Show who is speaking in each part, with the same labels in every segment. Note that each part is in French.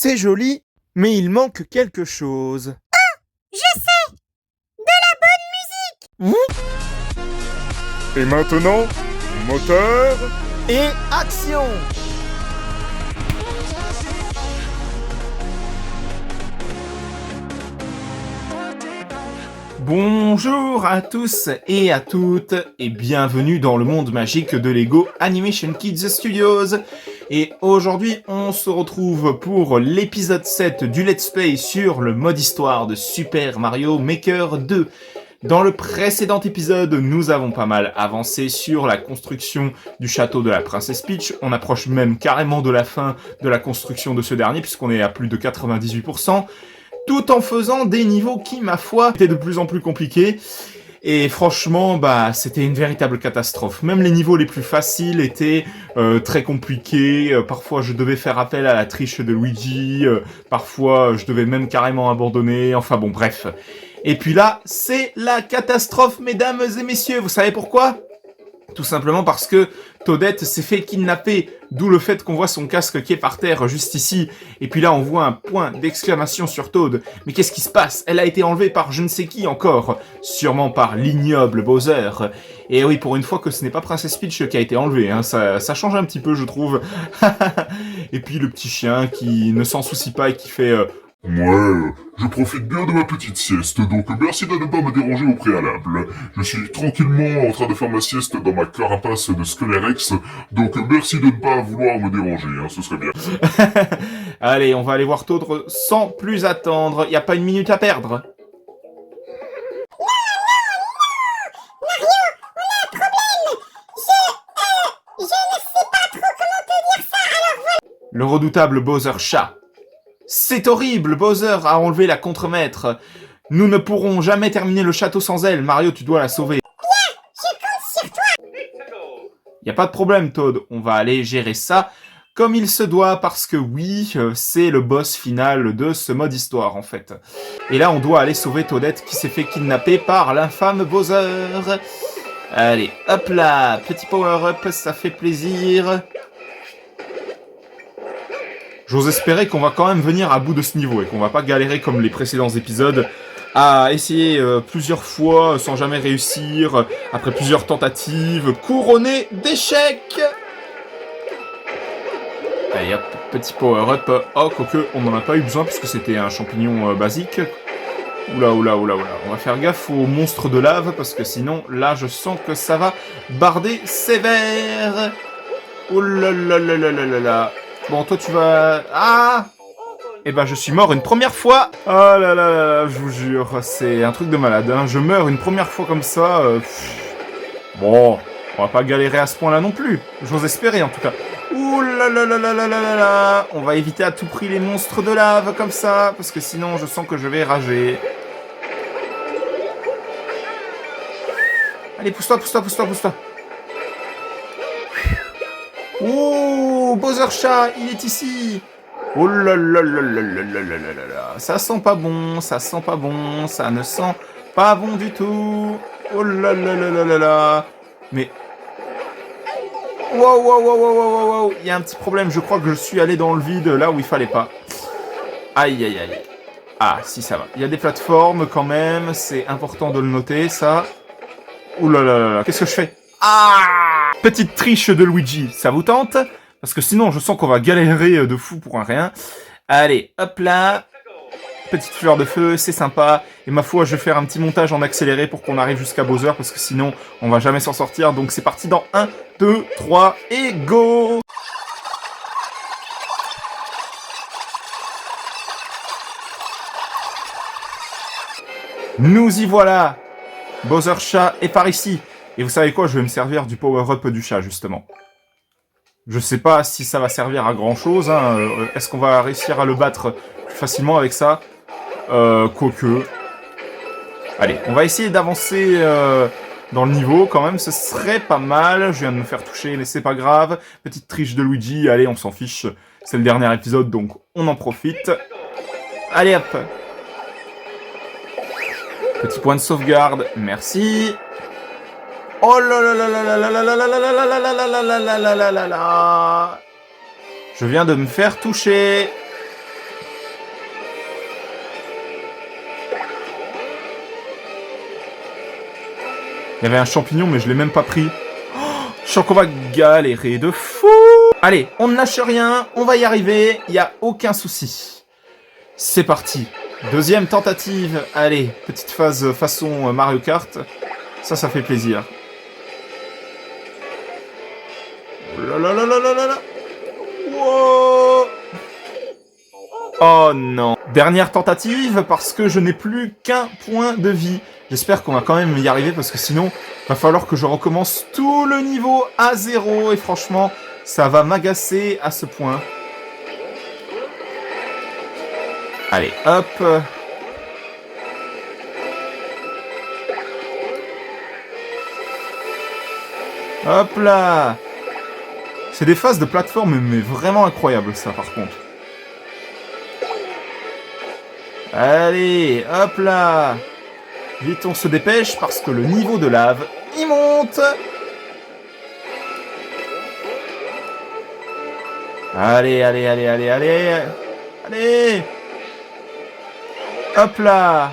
Speaker 1: C'est joli, mais il manque quelque chose.
Speaker 2: Je sais! De la bonne musique!
Speaker 3: Et maintenant, moteur.
Speaker 1: Et action! Bonjour à tous et à toutes et bienvenue dans le monde magique de Lego Animation Kids Studios. Et aujourd'hui, on se retrouve pour l'épisode 7 du Let's Play sur le mode histoire de Super Mario Maker 2. Dans le précédent épisode, nous avons pas mal avancé sur la construction du château de la Princesse Peach. On approche même carrément de la fin de la construction de ce dernier, puisqu'on est à plus de 98%, tout en faisant des niveaux qui, ma foi, étaient de plus en plus compliqués. Et franchement, c'était une véritable catastrophe. Même les niveaux les plus faciles étaient très compliqués. Parfois, je devais faire appel à la triche de Luigi. Parfois, je devais même carrément abandonner. Enfin bon, bref. Et puis là, c'est la catastrophe, mesdames et messieurs. Vous savez pourquoi ? Tout simplement parce que Toadette s'est fait kidnapper, d'où le fait qu'on voit son casque qui est par terre juste ici. Et puis là, on voit un point d'exclamation sur Toad. Mais qu'est-ce qui se passe ? Elle a été enlevée par je ne sais qui encore. Sûrement par l'ignoble Bowser. Et oui, pour une fois que ce n'est pas Princess Peach qui a été enlevée, hein, ça change un petit peu, je trouve. Et puis le petit chien qui ne s'en soucie pas et qui fait...
Speaker 3: Ouais, je profite bien de ma petite sieste, donc merci de ne pas me déranger au préalable. Je suis tranquillement en train de faire ma sieste dans ma carapace de Sclerex, donc merci de ne pas vouloir me déranger, hein, ce serait bien.
Speaker 1: Allez, on va aller voir Toad sans plus attendre. Y a pas une minute à perdre. Le redoutable Bowser Chat. C'est horrible, Bowser a enlevé la contremaître. Nous ne pourrons jamais terminer le château sans elle. Mario, tu dois la sauver.
Speaker 2: Je compte sur toi!
Speaker 1: Y a pas de problème, Toad. On va aller gérer ça comme il se doit, parce que oui, c'est le boss final de ce mode histoire, en fait. Et là, on doit aller sauver Toadette qui s'est fait kidnapper par l'infâme Bowser. Allez, hop là, petit power-up, ça fait plaisir. J'ose espérer qu'on va quand même venir à bout de ce niveau et qu'on va pas galérer comme les précédents épisodes à essayer plusieurs fois sans jamais réussir, après plusieurs tentatives, couronné d'échecs. Allez hop, petit power-up. Oh, quoique, on n'en a pas eu besoin puisque c'était un champignon basique. Oula. On va faire gaffe aux monstres de lave parce que sinon, là, je sens que ça va barder sévère. Oula. Bon, toi, tu vas... Ah! Eh ben, je suis mort une première fois. Oh là, je vous jure, c'est un truc de malade, hein. Je meurs une première fois comme ça. Bon, on va pas galérer à ce point-là non plus. J'ose espérer, en tout cas. Ouh là. On va éviter à tout prix les monstres de lave comme ça, parce que sinon, je sens que je vais rager. Allez, pousse-toi. Ouh, Bowser Chat, il est ici. Oh là, ça sent pas bon, ça ne sent pas bon du tout. Oh là. Mais... Wow, il y a un petit problème, je crois que je suis allé dans le vide là où il fallait pas. Aïe. Ah, si, ça va. Il y a des plateformes quand même, c'est important de le noter, ça. Ouh là, qu'est-ce que je fais ? Ah ! Petite triche de Luigi, ça vous tente ? Parce que sinon, je sens qu'on va galérer de fou pour un rien. Allez, hop là. Petite fleur de feu, c'est sympa. Et ma foi, je vais faire un petit montage en accéléré pour qu'on arrive jusqu'à Bowser, parce que sinon, on va jamais s'en sortir. Donc c'est parti dans 1, 2, 3 et go ! Nous y voilà ! Bowser Chat est par ici. Et vous savez quoi, je vais me servir du power-up du chat, justement. Je sais pas si ça va servir à grand-chose, hein. Est-ce qu'on va réussir à le battre plus facilement avec ça ? Quoique... Allez, on va essayer d'avancer dans le niveau, quand même, ce serait pas mal. Je viens de me faire toucher, mais c'est pas grave. Petite triche de Luigi, allez, on s'en fiche. C'est le dernier épisode, donc on en profite. Allez, hop. Petit point de sauvegarde, merci. Oh là là. Je viens de me faire toucher. Il y avait un champignon, mais je l'ai même pas pris. Je sens qu'on va galérer de fou. Allez, on ne lâche rien, on va y arriver, il n'y a aucun souci. C'est parti. Deuxième tentative. Allez, petite phase façon Mario Kart. Ça fait plaisir. Oh là là là là là là là. Wow. Oh non. Dernière tentative parce que je n'ai plus qu'un point de vie. J'espère qu'on va quand même y arriver parce que sinon, va falloir que je recommence tout le niveau à 0 et franchement, ça va m'agacer à ce point. Allez, hop. Hop là. C'est des phases de plateforme, mais vraiment incroyables, ça, par contre. Allez, hop là. Vite, on se dépêche, parce que le niveau de lave, il monte. Allez, allez, allez, allez, allez. Allez. Hop là.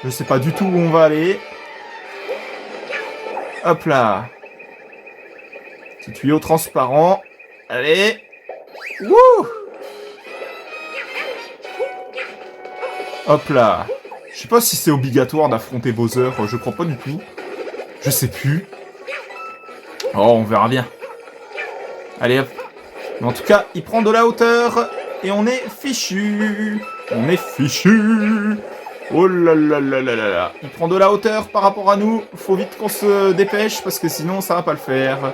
Speaker 1: Je sais pas du tout où on va aller. Hop là. Petit tuyau transparent. Allez. Wouh. Hop là. Je sais pas si c'est obligatoire d'affronter Bowser. Je crois pas du tout. Je sais plus. Oh, on verra bien. Allez hop. Mais en tout cas, il prend de la hauteur. Et on est fichu. On est fichu. Oh là là là là là là. Il prend de la hauteur par rapport à nous. Faut vite qu'on se dépêche parce que sinon ça va pas le faire.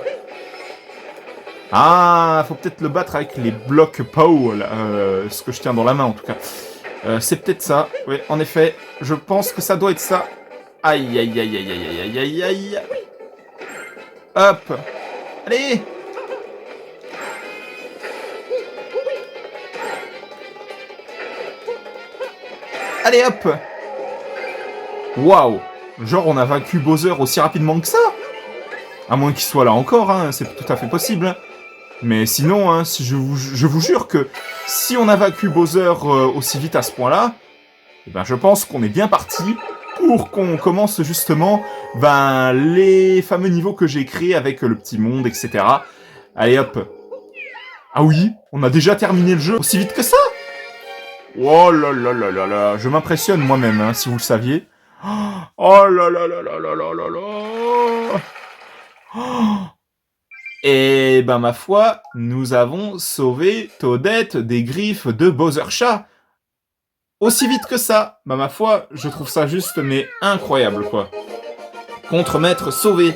Speaker 1: Ah, faut peut-être le battre avec les blocs POW, là, ce que je tiens dans la main en tout cas. C'est peut-être ça. Oui, en effet, je pense que ça doit être ça. Aïe aïe aïe aïe aïe aïe aïe aïe. Hop. Allez. Allez hop. Waouh. Genre on a vaincu Bowser aussi rapidement que ça. À moins qu'il soit là encore, hein, c'est tout à fait possible. Mais sinon, hein, si je vous jure que si on a vaincu Bowser aussi vite à ce point-là, eh ben, je pense qu'on est bien parti pour qu'on commence justement les fameux niveaux que j'ai créés avec le petit monde, etc. Allez hop. Ah oui, on a déjà terminé le jeu aussi vite que ça. Oh là là là là là, je m'impressionne moi-même, hein, si vous le saviez. Oh là là là là là là là là. Oh. Et ben ma foi, nous avons sauvé Toadette des griffes de Bowser Chat. Aussi vite que ça. Bah ma foi, je trouve ça juste mais incroyable quoi. Contremaître sauvé.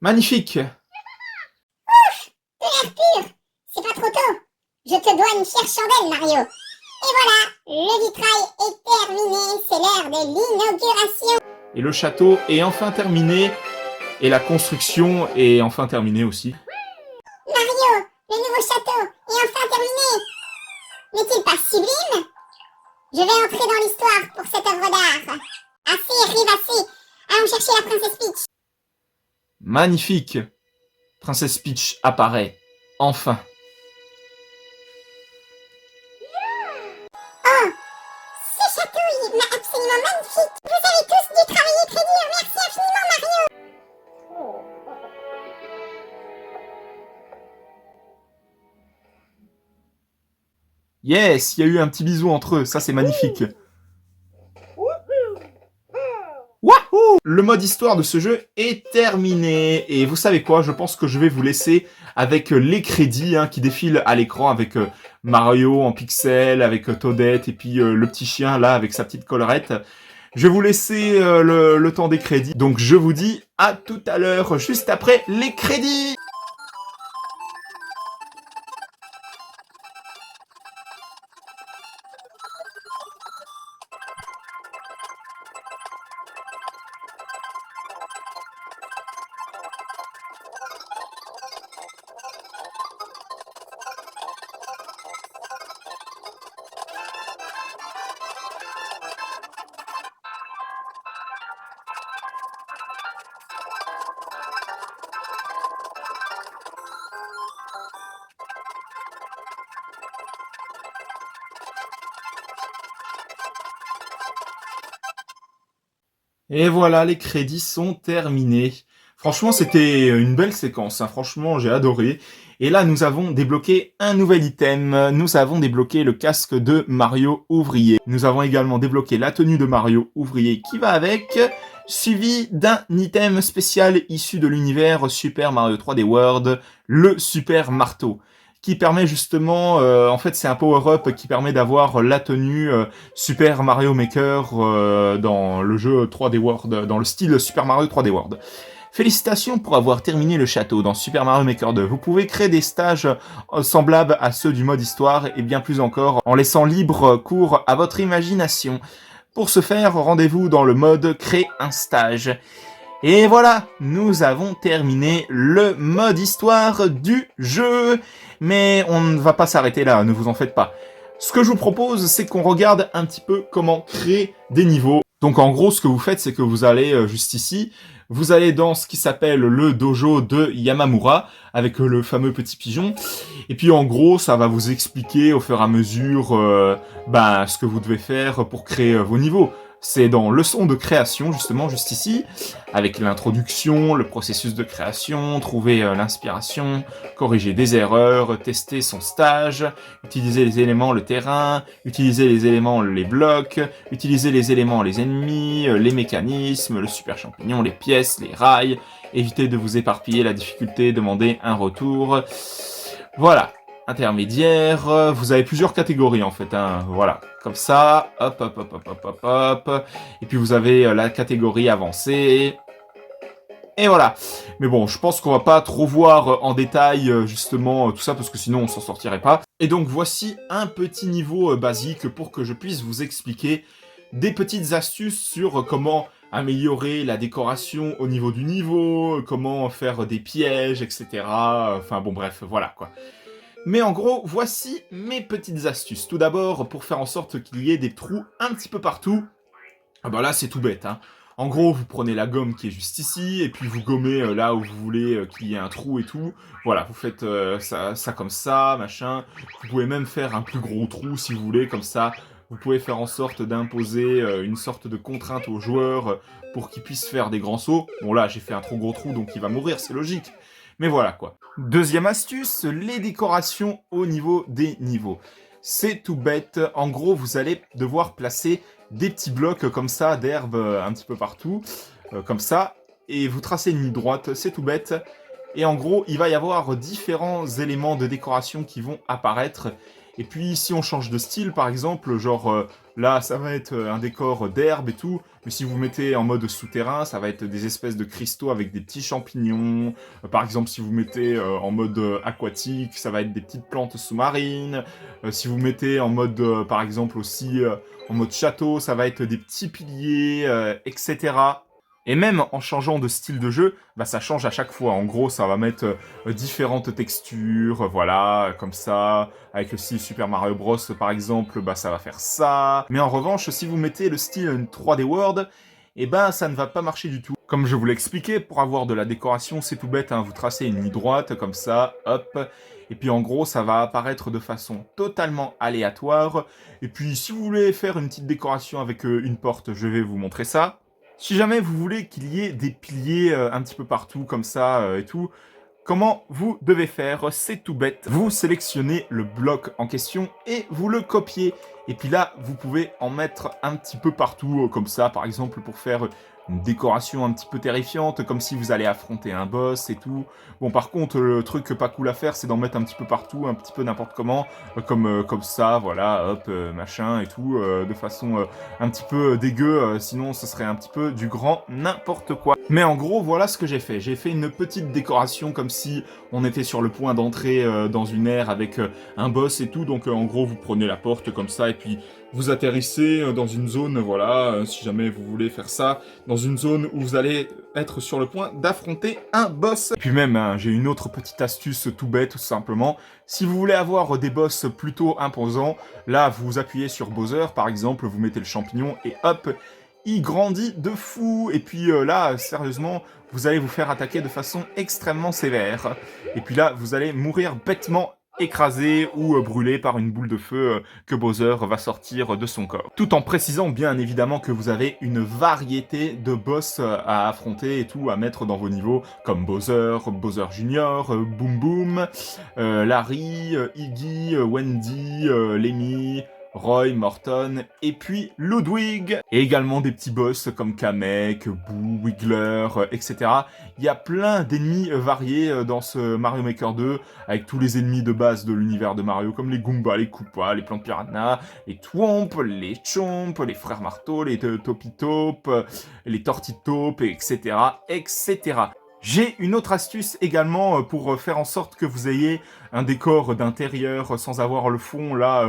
Speaker 1: Magnifique.
Speaker 2: Ouf, de l'air pur. C'est pas trop tôt. Je te dois une chère chandelle, Mario. Et voilà, le vitrail est terminé. C'est l'heure de l'inauguration.
Speaker 1: Et le château est enfin terminé. Et la construction est enfin terminée aussi.
Speaker 2: Mario, le nouveau château est enfin terminé. N'est-il pas sublime? Je vais entrer dans l'histoire pour cette œuvre d'art. Assez, rivasser. Allons chercher la princesse Peach.
Speaker 1: Magnifique. Princesse Peach apparaît. Enfin.
Speaker 2: Oh, ce château est absolument magnifique. Vous avez tous dû travailler très dur. Merci infiniment, Mario.
Speaker 1: Yes, il y a eu un petit bisou entre eux. Ça, c'est magnifique. Wahoo! Le mode histoire de ce jeu est terminé. Et vous savez quoi? Je pense que je vais vous laisser avec les crédits qui défilent à l'écran avec Mario en pixels, avec Toadette et puis le petit chien là avec sa petite collerette. Je vais vous laisser le temps des crédits. Donc je vous dis à tout à l'heure, juste après les crédits. Et voilà, les crédits sont terminés. Franchement, c'était une belle séquence, hein. Franchement, j'ai adoré. Et là, nous avons débloqué un nouvel item. Nous avons débloqué le casque de Mario Ouvrier. Nous avons également débloqué la tenue de Mario Ouvrier qui va avec, suivi d'un item spécial issu de l'univers Super Mario 3D World, le Super Marteau, qui permet justement, en fait c'est un power-up qui permet d'avoir la tenue Super Mario Maker dans le jeu 3D World, dans le style Super Mario 3D World. Félicitations pour avoir terminé le château dans Super Mario Maker 2. Vous pouvez créer des stages semblables à ceux du mode histoire et bien plus encore en laissant libre cours à votre imagination. Pour ce faire, rendez-vous dans le mode Créer un stage. Et voilà, nous avons terminé le mode histoire du jeu. Mais on ne va pas s'arrêter là, ne vous en faites pas. Ce que je vous propose, c'est qu'on regarde un petit peu comment créer des niveaux. Donc en gros, ce que vous faites, c'est que vous allez juste ici, vous allez dans ce qui s'appelle le dojo de Yamamura, avec le fameux petit pigeon. Et puis en gros, ça va vous expliquer au fur et à mesure ce que vous devez faire pour créer vos niveaux. C'est dans leçon de création, justement, juste ici, avec l'introduction, le processus de création, trouver l'inspiration, corriger des erreurs, tester son stage, utiliser les éléments, le terrain, utiliser les éléments, les blocs, utiliser les éléments, les ennemis, les mécanismes, le super champignon, les pièces, les rails, éviter de vous éparpiller, la difficulté, demander un retour. Voilà. Intermédiaire, vous avez plusieurs catégories en fait, hein. Voilà, comme ça, hop, hop, hop, hop, hop, hop, hop, et puis vous avez la catégorie avancée, et voilà. Mais bon, je pense qu'on va pas trop voir en détail justement tout ça, parce que sinon on s'en sortirait pas. Et donc voici un petit niveau basique pour que je puisse vous expliquer des petites astuces sur comment améliorer la décoration au niveau du niveau, comment faire des pièges, etc. Enfin bon bref, voilà quoi. Mais en gros, voici mes petites astuces. Tout d'abord, pour faire en sorte qu'il y ait des trous un petit peu partout. Ah bah là, c'est tout bête, hein. En gros, vous prenez la gomme qui est juste ici, et puis vous gommez là où vous voulez qu'il y ait un trou et tout. Voilà, vous faites ça comme ça, machin. Vous pouvez même faire un plus gros trou si vous voulez, comme ça. Vous pouvez faire en sorte d'imposer une sorte de contrainte aux joueurs pour qu'ils puissent faire des grands sauts. Bon là, j'ai fait un trop gros trou, donc il va mourir, c'est logique. Mais voilà quoi. Deuxième astuce, les décorations au niveau des niveaux. C'est tout bête. En gros, vous allez devoir placer des petits blocs comme ça d'herbe un petit peu partout, comme ça, et vous tracez une ligne droite, c'est tout bête. Et en gros, il va y avoir différents éléments de décoration qui vont apparaître. Et puis, si on change de style, par exemple, genre là, ça va être un décor d'herbe et tout, mais si vous mettez en mode souterrain, ça va être des espèces de cristaux avec des petits champignons. Par exemple, si vous mettez en mode aquatique, ça va être des petites plantes sous-marines. Si vous mettez en mode, par exemple, aussi en mode château, ça va être des petits piliers, etc. Et même en changeant de style de jeu, bah ça change à chaque fois. En gros, ça va mettre différentes textures, voilà, comme ça. Avec le style Super Mario Bros, par exemple, bah ça va faire ça. Mais en revanche, si vous mettez le style 3D World, eh ben ça ne va pas marcher du tout. Comme je vous l'ai expliqué, pour avoir de la décoration, c'est tout bête, hein. Vous tracez une ligne droite, comme ça, hop. Et puis en gros, ça va apparaître de façon totalement aléatoire. Et puis si vous voulez faire une petite décoration avec une porte, je vais vous montrer ça. Si jamais vous voulez qu'il y ait des piliers un petit peu partout, comme ça et tout, comment vous devez faire? C'est tout bête. Vous sélectionnez le bloc en question et vous le copiez. Et puis là, vous pouvez en mettre un petit peu partout, comme ça, par exemple, pour faire une décoration un petit peu terrifiante, comme si vous allez affronter un boss et tout. Bon, par contre, le truc pas cool à faire, c'est d'en mettre un petit peu partout, un petit peu n'importe comment, comme ça, voilà, hop, machin et tout, de façon un petit peu dégueu, sinon ce serait un petit peu du grand n'importe quoi. Mais en gros, voilà ce que j'ai fait. J'ai fait une petite décoration comme si on était sur le point d'entrer dans une ère avec un boss et tout, donc en gros, vous prenez la porte comme ça, et puis vous atterrissez dans une zone, voilà, si jamais vous voulez faire ça, dans une zone où vous allez être sur le point d'affronter un boss. Et puis même, hein, j'ai une autre petite astuce tout bête, tout simplement. Si vous voulez avoir des boss plutôt imposants, là, vous appuyez sur Bowser, par exemple, vous mettez le champignon, et hop, il grandit de fou. Et puis là, sérieusement, vous allez vous faire attaquer de façon extrêmement sévère. Et puis là, vous allez mourir bêtement écrasé ou brûlé par une boule de feu que Bowser va sortir de son corps. Tout en précisant bien évidemment que vous avez une variété de boss à affronter et tout à mettre dans vos niveaux, comme Bowser, Bowser Junior, Boom Boom, Larry, Iggy, Wendy, Lemmy, Roy, Morton, et puis Ludwig, et également des petits boss comme Kamek, Boo, Wiggler, etc. Il y a plein d'ennemis variés dans ce Mario Maker 2, avec tous les ennemis de base de l'univers de Mario, comme les Goombas, les Koopas, les plantes piranha, les Thwomp, les Chomp, les frères Marteau, les Topitop, les Tortitop, etc., etc. J'ai une autre astuce également pour faire en sorte que vous ayez un décor d'intérieur sans avoir le fond là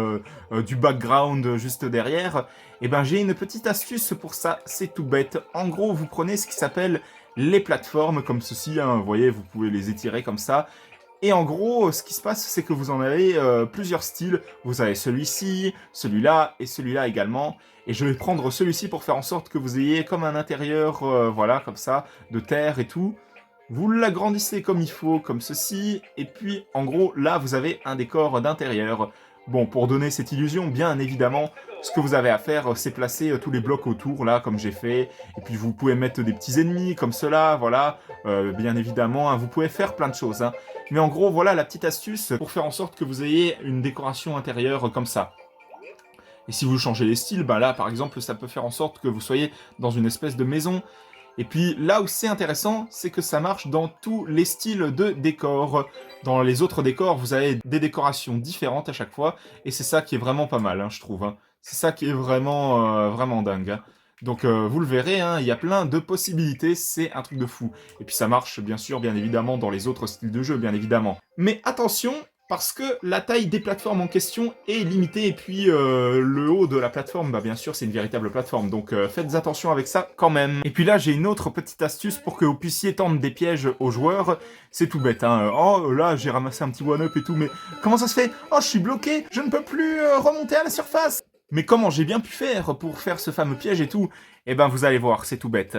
Speaker 1: du background juste derrière. Et ben j'ai une petite astuce pour ça, c'est tout bête. En gros, vous prenez ce qui s'appelle les plateformes comme ceci, hein, vous voyez, vous pouvez les étirer comme ça. Et en gros, ce qui se passe, c'est que vous en avez plusieurs styles. Vous avez celui-ci, celui-là et celui-là également. Et je vais prendre celui-ci pour faire en sorte que vous ayez comme un intérieur, voilà, comme ça, de terre et tout. Vous l'agrandissez comme il faut, comme ceci, et puis en gros, là, vous avez un décor d'intérieur. Bon, pour donner cette illusion, bien évidemment, ce que vous avez à faire, c'est placer tous les blocs autour, là, comme j'ai fait, et puis vous pouvez mettre des petits ennemis, comme cela, voilà, bien évidemment, hein, vous pouvez faire plein de choses, hein. Mais en gros, voilà la petite astuce pour faire en sorte que vous ayez une décoration intérieure comme ça. Et si vous changez les styles, bah là, par exemple, ça peut faire en sorte que vous soyez dans une espèce de maison. Et puis là où c'est intéressant, c'est que ça marche dans tous les styles de décors. Dans les autres décors, vous avez des décorations différentes à chaque fois, et c'est ça qui est vraiment pas mal, hein, je trouve. Hein. C'est ça qui est vraiment, vraiment dingue. Hein. Donc vous le verrez, hein, il y a plein de possibilités, c'est un truc de fou. Et puis ça marche bien sûr, bien évidemment, dans les autres styles de jeu, bien évidemment. Mais attention, parce que la taille des plateformes en question est limitée, et puis le haut de la plateforme, bah bien sûr c'est une véritable plateforme, donc faites attention avec ça quand même. Et puis là j'ai une autre petite astuce pour que vous puissiez tendre des pièges aux joueurs, c'est tout bête, hein. Oh là j'ai ramassé un petit one-up et tout, mais comment ça se fait? Oh je suis bloqué, je ne peux plus remonter à la surface. Mais comment j'ai bien pu faire pour faire ce fameux piège et tout? Eh ben vous allez voir, c'est tout bête.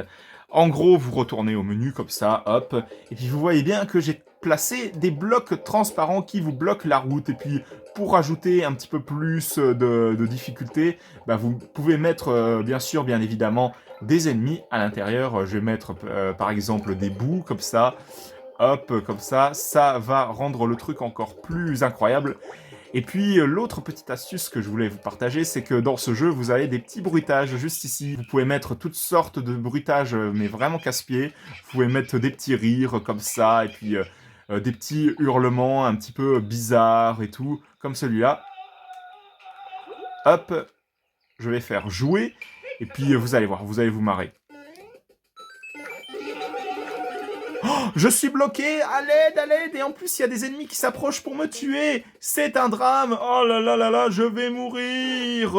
Speaker 1: En gros, vous retournez au menu comme ça, hop, et puis vous voyez bien que j'ai placé des blocs transparents qui vous bloquent la route. Et puis, pour ajouter un petit peu plus de difficulté, bah, vous pouvez mettre, bien sûr, bien évidemment, des ennemis à l'intérieur. Je vais mettre, par exemple, des bouts comme ça, hop, comme ça va rendre le truc encore plus incroyable. Et puis l'autre petite astuce que je voulais vous partager, c'est que dans ce jeu, vous avez des petits bruitages juste ici. Vous pouvez mettre toutes sortes de bruitages, mais vraiment casse-pieds. Vous pouvez mettre des petits rires comme ça, et puis des petits hurlements un petit peu bizarres et tout, comme celui-là. Hop, je vais faire jouer, et puis vous allez voir, vous allez vous marrer. Oh, je suis bloqué, à l'aide, et en plus il y a des ennemis qui s'approchent pour me tuer. C'est un drame, oh là là là là, je vais mourir.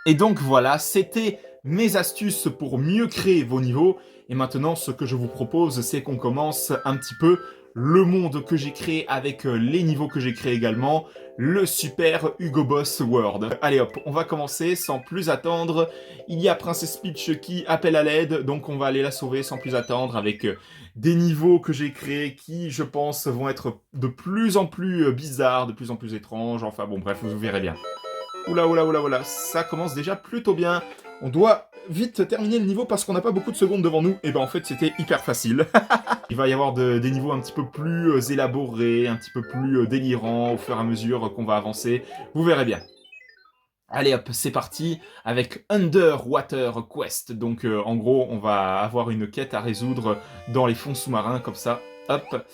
Speaker 1: Et donc voilà, c'était mes astuces pour mieux créer vos niveaux. Et maintenant, ce que je vous propose, c'est qu'on commence un petit peu le monde que j'ai créé avec les niveaux que j'ai créés également, le Super Hugo Boss World. Allez hop, on va commencer sans plus attendre. Il y a Princess Peach qui appelle à l'aide, donc on va aller la sauver sans plus attendre avec des niveaux que j'ai créés qui, je pense, vont être de plus en plus bizarres, de plus en plus étranges. Enfin bon, bref, vous verrez bien. Oula, oula, oula, oula, ça commence déjà plutôt bien. On doit vite terminer le niveau parce qu'on n'a pas beaucoup de secondes devant nous. Et ben en fait, c'était hyper facile. Il va y avoir des niveaux un petit peu plus élaborés, un petit peu plus délirants au fur et à mesure qu'on va avancer. Vous verrez bien. Allez hop, c'est parti avec Underwater Quest. Donc en gros, on va avoir une quête à résoudre dans les fonds sous-marins, comme ça. Hop.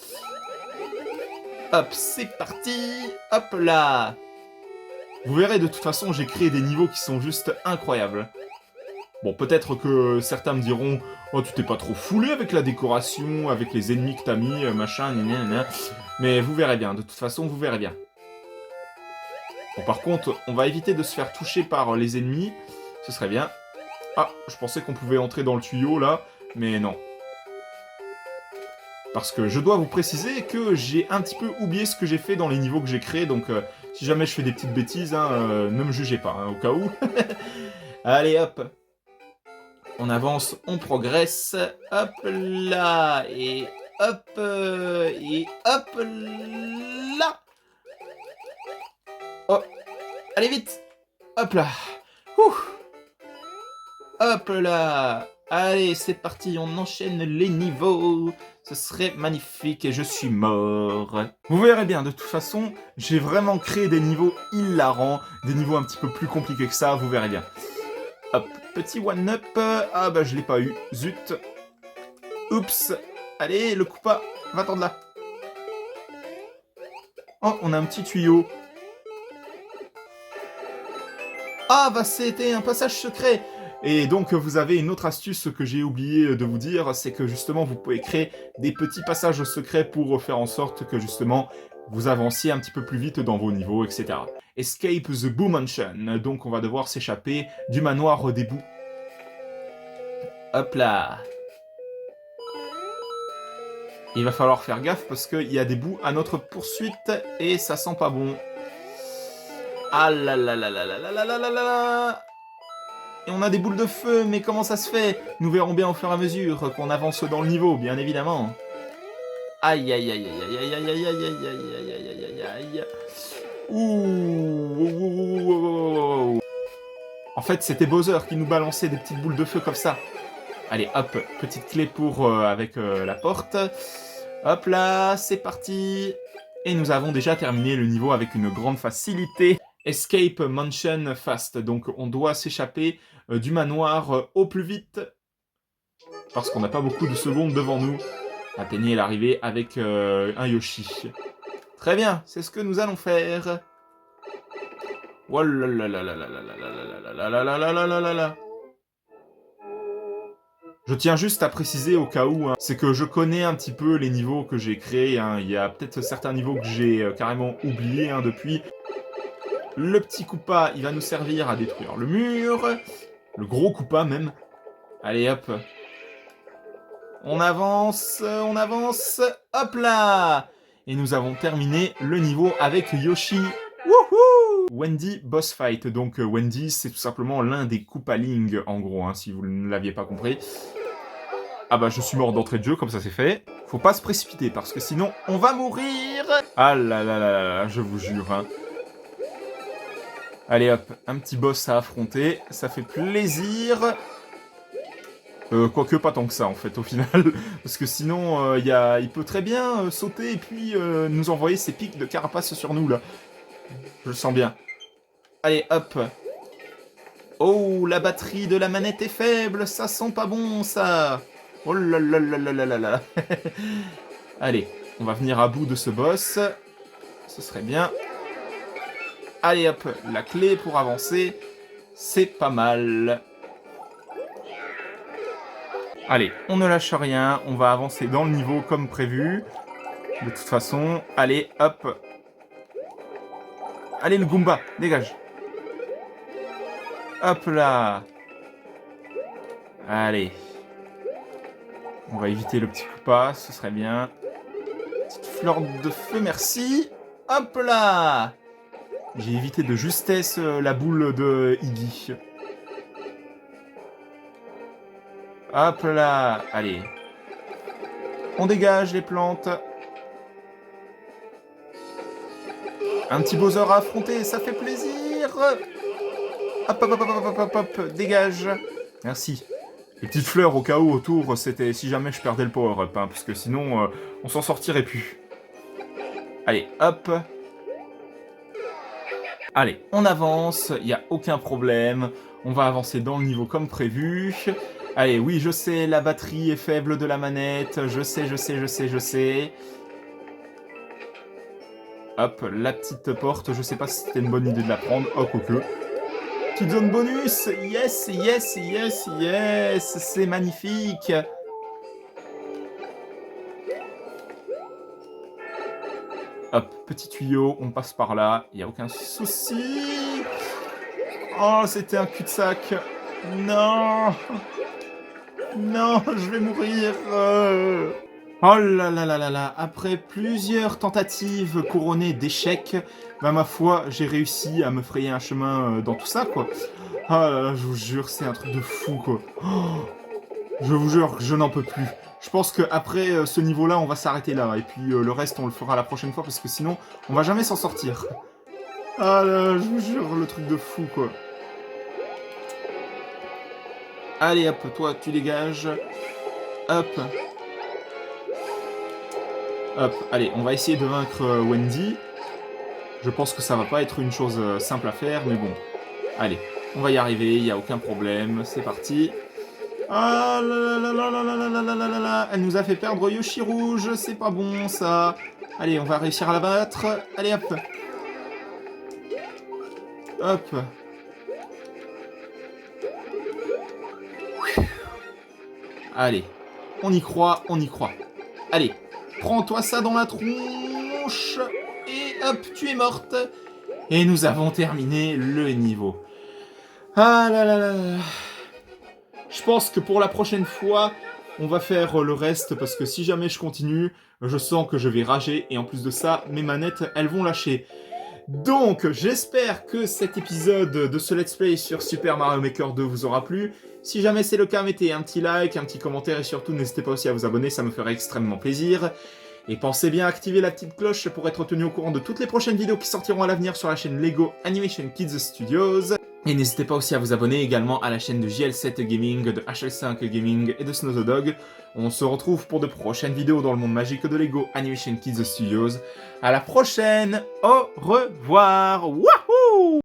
Speaker 1: Hop, c'est parti. Hop là. Vous verrez, de toute façon, j'ai créé des niveaux qui sont juste incroyables. Bon, peut-être que certains me diront « Oh, tu t'es pas trop foulé avec la décoration, avec les ennemis que t'as mis, machin, gna. » Mais vous verrez bien, de toute façon, vous verrez bien. Bon, par contre, on va éviter de se faire toucher par les ennemis. Ce serait bien. Ah, je pensais qu'on pouvait entrer dans le tuyau, là, mais non. Parce que je dois vous préciser que j'ai un petit peu oublié ce que j'ai fait dans les niveaux que j'ai créés, donc si jamais je fais des petites bêtises, hein, ne me jugez pas, hein, au cas où. Allez, hop. On avance, on progresse. Hop là, et hop là. Oh, allez vite. Hop là. Ouh. Hop là. Allez, c'est parti, on enchaîne les niveaux. Ce serait magnifique et je suis mort. Vous verrez bien, de toute façon, j'ai vraiment créé des niveaux hilarants, des niveaux un petit peu plus compliqués que ça, vous verrez bien. Hop, petit one-up. Ah bah je l'ai pas eu, zut. Oups. Allez, le Koopa, va-t'en de là. Oh, on a un petit tuyau. Ah bah c'était un passage secret. Et donc vous avez une autre astuce que j'ai oublié de vous dire, c'est que justement vous pouvez créer des petits passages secrets pour faire en sorte que justement vous avanciez un petit peu plus vite dans vos niveaux, etc. Escape the Boo Mansion, donc on va devoir s'échapper du manoir des bouts. Hop là. Il va falloir faire gaffe parce qu'il y a des bouts à notre poursuite et ça sent pas bon. Ah là là là là là là là là là là. Et on a des boules de feu, mais comment ça se fait? Nous verrons bien au fur et à mesure qu'on avance dans le niveau, bien évidemment. Aïe aïe aïe aïe aïe aïe aïe aïe aïe aïe aïe aïe aïe aïe. Ouh. En fait, c'était Bowser qui nous balançait des petites boules de feu comme ça. Allez, hop, petite clé pour avec la porte. Hop là, c'est parti. Et nous avons déjà terminé le niveau avec une grande facilité. Escape Mansion Fast. Donc on doit s'échapper du manoir au plus vite. Parce qu'on n'a pas beaucoup de secondes devant nous. Atteignez l'arrivée avec un Yoshi. Très bien, c'est ce que nous allons faire. Oh là là là là là là là là là là là là là là là. Je tiens juste à préciser au cas où, hein, c'est que je connais un petit peu les niveaux que j'ai créés. Hein. Il y a peut-être certains niveaux que j'ai carrément oubliés hein, depuis. Le petit Koopa, il va nous servir à détruire le mur. Le gros Koopa même. Allez hop. On avance, hop là. Et nous avons terminé le niveau avec Yoshi. Wouhou! Wendy Boss Fight. Donc Wendy, c'est tout simplement l'un des Koopaling, en gros, hein, si vous ne l'aviez pas compris. Ah bah je suis mort d'entrée de jeu, comme ça c'est fait. Faut pas se précipiter, parce que sinon on va mourir. Ah là là là là, je vous jure. Hein. Allez hop, un petit boss à affronter, ça fait plaisir. Quoique pas tant que ça en fait au final, parce que sinon il peut très bien sauter et puis nous envoyer ses pics de carapace sur nous là. Je le sens bien. Allez hop. Oh, la batterie de la manette est faible, ça sent pas bon ça. Oh là là là là là là là. Allez, on va venir à bout de ce boss. Ce serait bien. Allez hop, la clé pour avancer, c'est pas mal. Allez, on ne lâche rien, on va avancer dans le niveau comme prévu. De toute façon, allez, hop. Allez, le Goomba, dégage. Hop là. Allez. On va éviter le petit Koopa, ce serait bien. Petite fleur de feu, merci. Hop là. J'ai évité de justesse la boule de Iggy. Hop là, allez. On dégage les plantes. Un petit Bowser à affronter, ça fait plaisir. Hop, hop, hop, hop, hop, hop, hop, dégage. Merci. Les petites fleurs au cas où autour, c'était si jamais je perdais le power-up, hein, parce que sinon, on s'en sortirait plus. Allez, hop. Allez, on avance, il n'y a aucun problème. On va avancer dans le niveau comme prévu. Allez, oui, je sais, la batterie est faible de la manette. Je sais. Hop, la petite porte. Je sais pas si c'était une bonne idée de la prendre. Oh, quoique. Petite zone bonus. Yes. C'est magnifique. Hop, petit tuyau. On passe par là. Il n'y a aucun souci. Oh, c'était un cul-de-sac. Non, je vais mourir. Oh là là là là là. Après plusieurs tentatives couronnées d'échecs, bah ma foi, j'ai réussi à me frayer un chemin dans tout ça, quoi. Ah là là, je vous jure, c'est un truc de fou, quoi. Oh, je vous jure, je n'en peux plus. Je pense qu'après ce niveau-là, on va s'arrêter là. Et puis le reste, on le fera la prochaine fois, parce que sinon, on va jamais s'en sortir. Ah là, je vous jure, le truc de fou, quoi. Allez, hop, toi, tu dégages. Hop. Hop, allez, on va essayer de vaincre Wendy. Je pense que ça va pas être une chose simple à faire, mais bon. Allez, on va y arriver, il n'y a aucun problème. C'est parti. Ah là là là là là là là là là là là. Elle nous a fait perdre Yoshi Rouge, c'est pas bon ça. Allez, on va réussir à la battre. Allez, hop. Hop. Allez, on y croit, on y croit. Allez, prends-toi ça dans la tronche. Et hop, tu es morte. Et nous avons terminé le niveau. Ah là là là là. Je pense que pour la prochaine fois, on va faire le reste parce que si jamais je continue, je sens que je vais rager et en plus de ça, mes manettes, elles vont lâcher. Donc, j'espère que cet épisode de ce Let's Play sur Super Mario Maker 2 vous aura plu. Si jamais c'est le cas, mettez un petit like, un petit commentaire et surtout n'hésitez pas aussi à vous abonner, ça me ferait extrêmement plaisir. Et pensez bien à activer la petite cloche pour être tenu au courant de toutes les prochaines vidéos qui sortiront à l'avenir sur la chaîne Lego Animation Kids Studios. Et n'hésitez pas aussi à vous abonner également à la chaîne de JL7 Gaming, de HL5 Gaming et de Snow the Dog. On se retrouve pour de prochaines vidéos dans le monde magique de Lego Animation Kids Studios. À la prochaine, au revoir. Wouah!